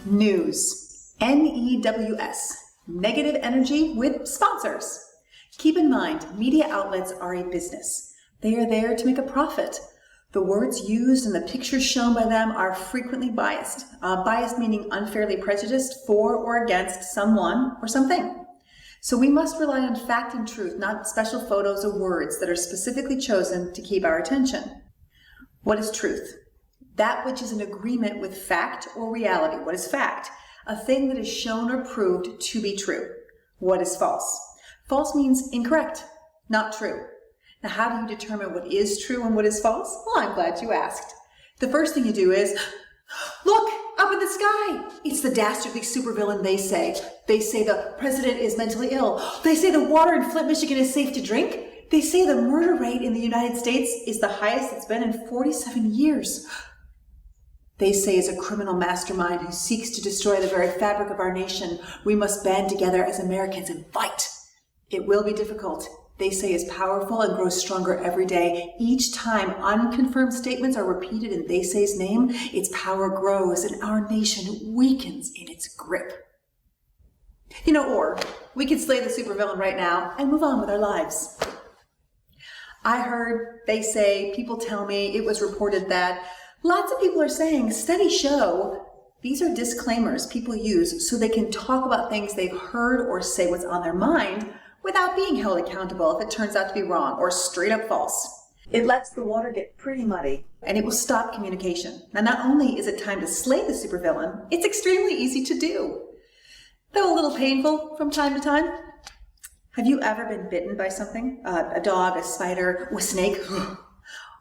News. N-E-W-S. Negative energy with sponsors. Keep in mind, media outlets are a business. They are there to make a profit. The words used and the pictures shown by them are frequently biased. Biased meaning unfairly prejudiced for or against someone or something. So we must rely on fact and truth, not special photos or words that are specifically chosen to keep our attention. What is truth? That which is in agreement with fact or reality. What is fact? A thing that is shown or proved to be true. What is false? False means incorrect, not true. Now, how do you determine what is true and what is false? Well, I'm glad you asked. The first thing you do is, look, up in the sky. It's the dastardly supervillain, they say. They say the president is mentally ill. They say the water in Flint, Michigan is safe to drink. They say the murder rate in the United States is the highest it's been in 47 years. They say is a criminal mastermind who seeks to destroy the very fabric of our nation. We must band together as Americans and fight. It will be difficult. They say is powerful and grows stronger every day. Each time unconfirmed statements are repeated in they say's name, its power grows and our nation weakens in its grip. Or we could slay the supervillain right now and move on with our lives. I heard, they say, people tell me, it was reported that lots of people are saying, studies show. These are disclaimers people use so they can talk about things they've heard or say what's on their mind without being held accountable if it turns out to be wrong or straight up false. It lets the water get pretty muddy and it will stop communication. Now, not only is it time to slay the supervillain, it's extremely easy to do, though a little painful from time to time. Have you ever been bitten by something? A dog, a spider, or a snake? Well,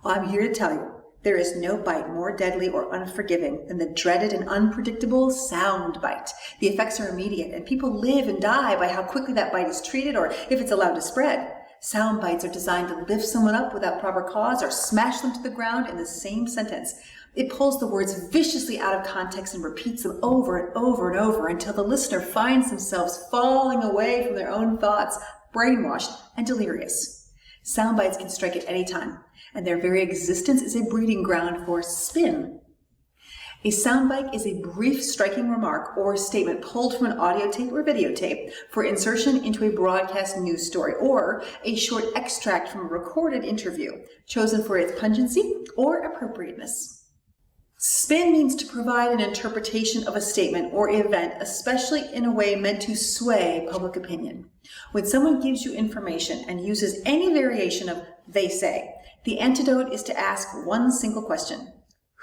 I'm here to tell you, there is no bite more deadly or unforgiving than the dreaded and unpredictable sound bite. The effects are immediate, and people live and die by how quickly that bite is treated or if it's allowed to spread. Sound bites are designed to lift someone up without proper cause or smash them to the ground in the same sentence. It pulls the words viciously out of context and repeats them over and over and over until the listener finds themselves falling away from their own thoughts, brainwashed and delirious. Sound bites can strike at any time, and their very existence is a breeding ground for spin. A soundbite is a brief, striking remark or statement pulled from an audio tape or videotape for insertion into a broadcast news story, or a short extract from a recorded interview, chosen for its pungency or appropriateness. Spin means to provide an interpretation of a statement or event, especially in a way meant to sway public opinion. When someone gives you information and uses any variation of they say, the antidote is to ask one single question.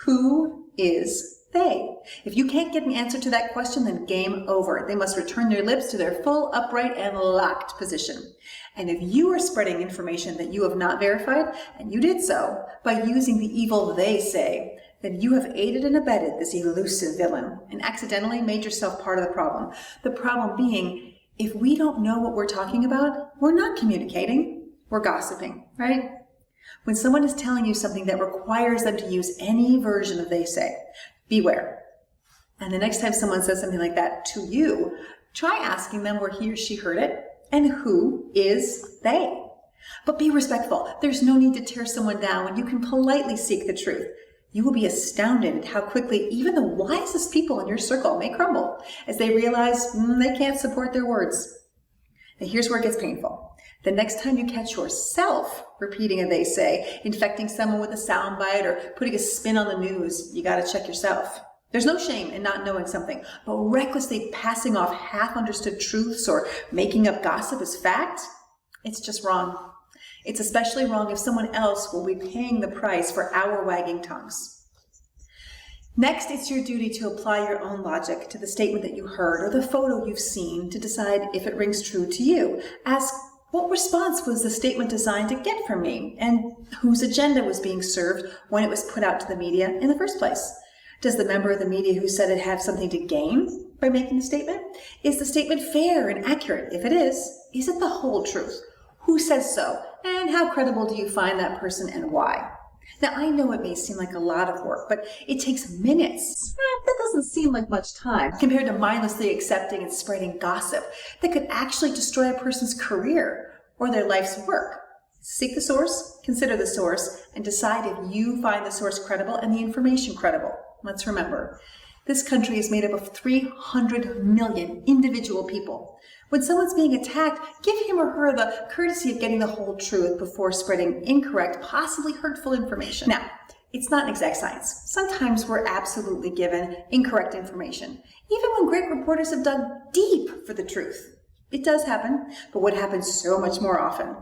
Who is they? If you can't get an answer to that question, then game over. They must return their lips to their full, upright, and locked position. And if you are spreading information that you have not verified, and you did so by using the evil they say, then you have aided and abetted this elusive villain and accidentally made yourself part of the problem. The problem being, if we don't know what we're talking about, we're not communicating, we're gossiping, right? When someone is telling you something that requires them to use any version of they say, beware. And the next time someone says something like that to you, try asking them where he or she heard it and who is they. But be respectful. There's no need to tear someone down when you can politely seek the truth. You will be astounded at how quickly even the wisest people in your circle may crumble as they realize they can't support their words. Now here's where it gets painful. The next time you catch yourself repeating a they say, infecting someone with a soundbite or putting a spin on the news, you gotta check yourself. There's no shame in not knowing something, but recklessly passing off half-understood truths or making up gossip as fact, it's just wrong. It's especially wrong if someone else will be paying the price for our wagging tongues. Next, it's your duty to apply your own logic to the statement that you heard or the photo you've seen to decide if it rings true to you. Ask, what response was the statement designed to get from me, and whose agenda was being served when it was put out to the media in the first place? Does the member of the media who said it have something to gain by making the statement? Is the statement fair and accurate? If it is it the whole truth? Who says so? And how credible do you find that person and why? Now, I know it may seem like a lot of work, but it takes minutes. That doesn't seem like much time compared to mindlessly accepting and spreading gossip that could actually destroy a person's career or their life's work. Seek the source, consider the source, and decide if you find the source credible and the information credible. Let's remember, This country is made up of 300 million individual people. When someone's being attacked, give him or her the courtesy of getting the whole truth before spreading incorrect, possibly hurtful information. Now, it's not an exact science. Sometimes we're absolutely given incorrect information, even when great reporters have dug deep for the truth. It does happen, but what happens so much more often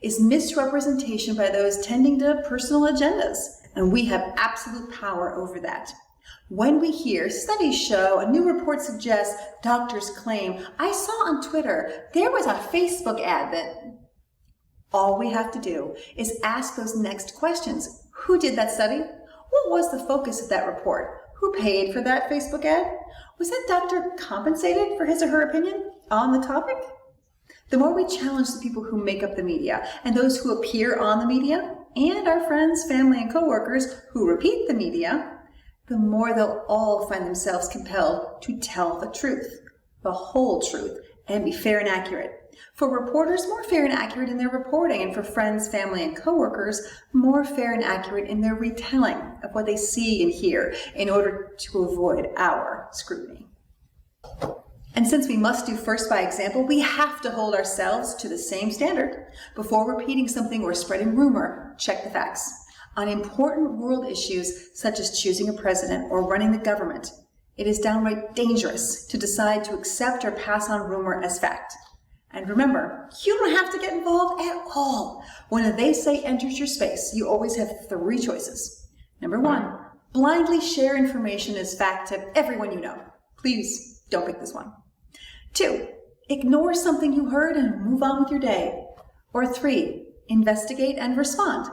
is misrepresentation by those tending to personal agendas, and we have absolute power over that. When we hear studies show, a new report suggests, doctors claim, I saw on Twitter, there was a Facebook ad that... All we have to do is ask those next questions. Who did that study? What was the focus of that report? Who paid for that Facebook ad? Was that doctor compensated for his or her opinion on the topic? The more we challenge the people who make up the media and those who appear on the media, and our friends, family, and coworkers who repeat the media, the more they'll all find themselves compelled to tell the truth, the whole truth, and be fair and accurate. For reporters, more fair and accurate in their reporting, and for friends, family, and coworkers, more fair and accurate in their retelling of what they see and hear in order to avoid our scrutiny. And since we must do first by example, we have to hold ourselves to the same standard. Before repeating something or spreading rumor, check the facts. On important world issues such as choosing a president or running the government, it is downright dangerous to decide to accept or pass on rumor as fact. And remember, you don't have to get involved at all. When a they say enters your space, you always have 3 choices. Number 1, blindly share information as fact to everyone you know. Please don't pick this one. 2, ignore something you heard and move on with your day. Or 3, investigate and respond.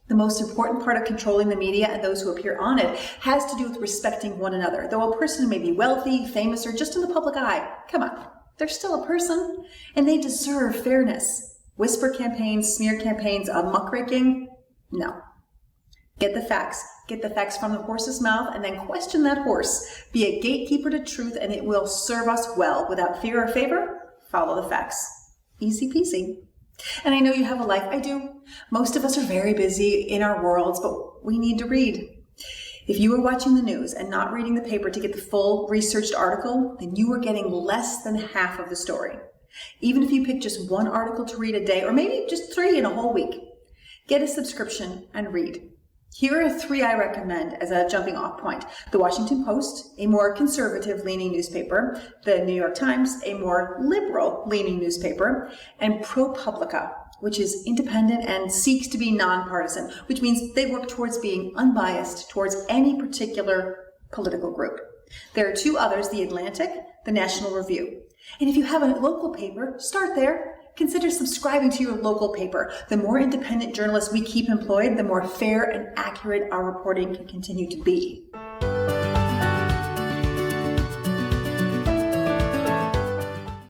The most important part of controlling the media and those who appear on it has to do with respecting one another. Though a person may be wealthy, famous, or just in the public eye, come on, they're still a person, and they deserve fairness. Whisper campaigns, smear campaigns, muckraking? No. Get the facts. Get the facts from the horse's mouth, and then question that horse. Be a gatekeeper to truth, and it will serve us well. Without fear or favor, follow the facts. Easy peasy. And I know you have a life. I do. Most of us are very busy in our worlds, but we need to read. If you are watching the news and not reading the paper to get the full researched article, then you are getting less than half of the story. Even if you pick just 1 article to read a day, or maybe just 3 in a whole week, get a subscription and read. Here are 3 I recommend as a jumping off point. The Washington Post, a more conservative-leaning newspaper, the New York Times, a more liberal-leaning newspaper, and ProPublica, which is independent and seeks to be nonpartisan, which means they work towards being unbiased towards any particular political group. There are 2 others, The Atlantic, the National Review. And if you have a local paper, start there. Consider subscribing to your local paper. The more independent journalists we keep employed, the more fair and accurate our reporting can continue to be.